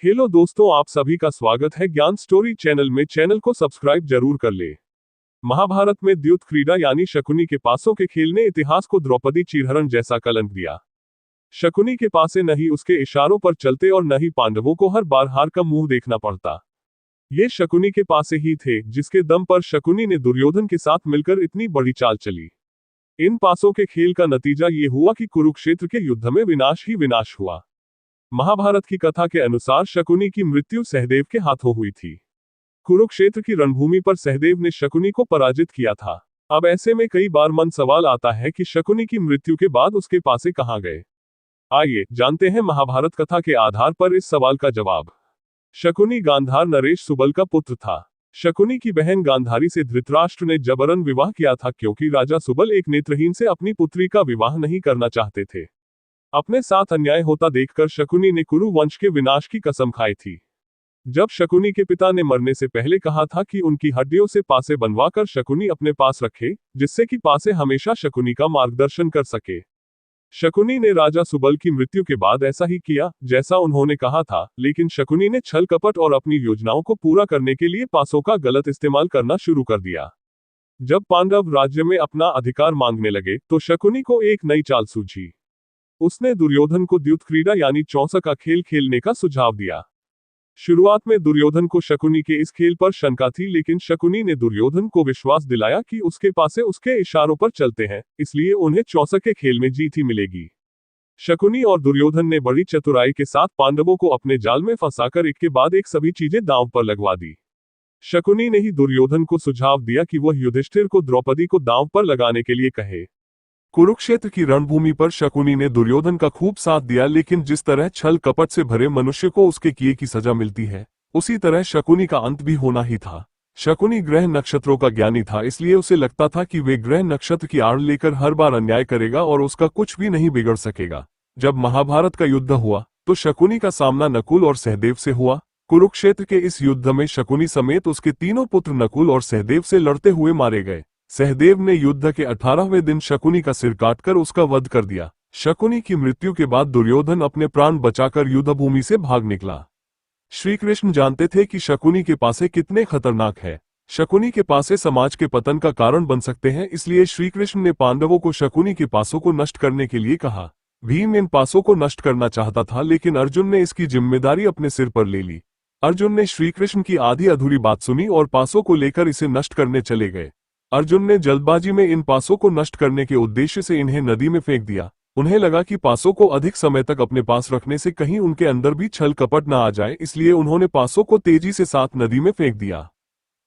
Hello दोस्तों, आप सभी का स्वागत है ज्ञान स्टोरी चैनल में। चैनल को सब्सक्राइब जरूर कर ले। महाभारत में द्यूत क्रीड़ा यानी शकुनी के पासों के खेल ने इतिहास को द्रौपदी चीरहरण जैसा कलंक दिया। शकुनी के पासे न ही उसके इशारों पर चलते और न ही पांडवों को हर बार हार का मुंह देखना पड़ता। ये शकुनी के पासे ही थे जिसके दम पर शकुनी ने दुर्योधन के साथ मिलकर इतनी बड़ी चाल चली। इन पासों के खेल का नतीजा ये हुआ कि कुरुक्षेत्र के युद्ध में विनाश ही विनाश हुआ। महाभारत की कथा के अनुसार शकुनी की मृत्यु सहदेव के हाथों हुई थी। कुरुक्षेत्र की रणभूमि पर सहदेव ने शकुनी को पराजित किया था। अब ऐसे में कई बार मन सवाल आता है कि शकुनी की मृत्यु के बाद उसके पासे कहां गए। आइए जानते हैं महाभारत कथा के आधार पर इस सवाल का जवाब। शकुनी गांधार नरेश सुबल का पुत्र था। शकुनी की बहन गांधारी से धृतराष्ट्र ने जबरन विवाह किया था क्योंकि राजा सुबल एक नेत्रहीन से अपनी पुत्री का विवाह नहीं करना चाहते थे। अपने साथ अन्याय होता देखकर शकुनी ने कुरु वंश के विनाश की कसम खाई थी। जब शकुनी के पिता ने मरने से पहले कहा था कि उनकी हड्डियों से पासे बनवाकर शकुनी अपने पास रखे, जिससे कि पासे हमेशा शकुनी का मार्गदर्शन कर सके। शकुनी ने राजा सुबल की मृत्यु के बाद ऐसा ही किया जैसा उन्होंने कहा था, लेकिन शकुनी ने छल कपट और अपनी योजनाओं को पूरा करने के लिए पासों का गलत इस्तेमाल करना शुरू कर दिया। जब पांडव राज्य में अपना अधिकार मांगने लगे तो शकुनी को एक नई चाल सूझी। उसने दुर्योधन को द्यूत क्रीड़ा यानी चौसा का खेल खेलने का सुझाव दिया। शुरुआत में दुर्योधन को शकुनी के इस खेल पर शंका थी, लेकिन शकुनी ने दुर्योधन को विश्वास दिलाया कि उसके पासे उसके इशारों पर चलते हैं, इसलिए उन्हें चौसा के खेल में जीत ही मिलेगी। शकुनी और दुर्योधन ने बड़ी चतुराई के साथ पांडवों को अपने जाल में फंसाकर एक के बाद एक सभी चीजें दांव पर लगवा दी। शकुनी ने ही दुर्योधन को सुझाव दिया कि वह युधिष्ठिर को द्रौपदी को दांव पर लगाने के लिए कहे। कुरुक्षेत्र की रणभूमि पर शकुनी ने दुर्योधन का खूब साथ दिया, लेकिन जिस तरह छल कपट से भरे मनुष्य को उसके किए की सजा मिलती है, उसी तरह शकुनी का अंत भी होना ही था। शकुनी ग्रह नक्षत्रों का ज्ञानी था, इसलिए उसे लगता था कि वे ग्रह नक्षत्र की आड़ लेकर हर बार अन्याय करेगा और उसका कुछ भी नहीं बिगड़ सकेगा। जब महाभारत का युद्ध हुआ तो शकुनी का सामना नकुल और सहदेव से हुआ। कुरुक्षेत्र के इस युद्ध में शकुनी समेत उसके तीनों पुत्र नकुल और सहदेव से लड़ते हुए मारे गए। सहदेव ने युद्ध के 18वें दिन शकुनी का सिर काटकर उसका वध कर दिया। शकुनी की मृत्यु के बाद दुर्योधन अपने प्राण बचाकर युद्धभूमि से भाग निकला। श्री कृष्ण जानते थे कि शकुनी के पासे कितने खतरनाक है। शकुनी के पासे समाज के पतन का कारण बन सकते हैं, इसलिए श्री कृष्ण ने पांडवों को शकुनी के पासों को नष्ट करने के लिए कहा। भीम इन पासों को नष्ट करना चाहता था, लेकिन अर्जुन ने इसकी जिम्मेदारी अपने सिर पर ले ली। अर्जुन ने श्री कृष्ण की आधी अधूरी बात सुनी और पासों को लेकर इसे नष्ट करने चले गए। अर्जुन ने जल्दबाजी में इन पासों को नष्ट करने के उद्देश्य से इन्हें नदी में फेंक दिया। उन्हें लगा कि पासों को अधिक समय तक अपने पास रखने से कहीं उनके अंदर भी छल कपट न आ जाए, इसलिए उन्होंने पासों को तेजी से साथ नदी में फेंक दिया।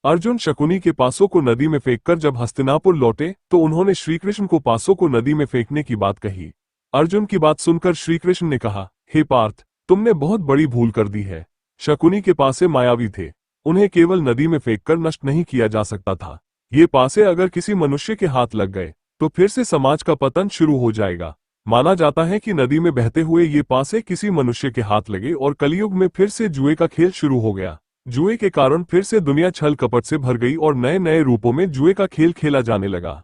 अर्जुन शकुनी के पासों को नदी में फेंककर जब हस्तिनापुर लौटे तो उन्होंने श्रीकृष्ण को पासों को नदी में फेंकने की बात कही। अर्जुन की बात सुनकर श्रीकृष्ण ने कहा, हे पार्थ, तुमने बहुत बड़ी भूल कर दी है। शकुनी के पासे मायावी थे, उन्हें केवल नदी में फेंककर नष्ट नहीं किया जा सकता था। ये पासे अगर किसी मनुष्य के हाथ लग गए तो फिर से समाज का पतन शुरू हो जाएगा। माना जाता है कि नदी में बहते हुए ये पासे किसी मनुष्य के हाथ लगे और कलयुग में फिर से जुए का खेल शुरू हो गया। जुए के कारण फिर से दुनिया छल कपट से भर गई और नए नए रूपों में जुए का खेल खेला जाने लगा।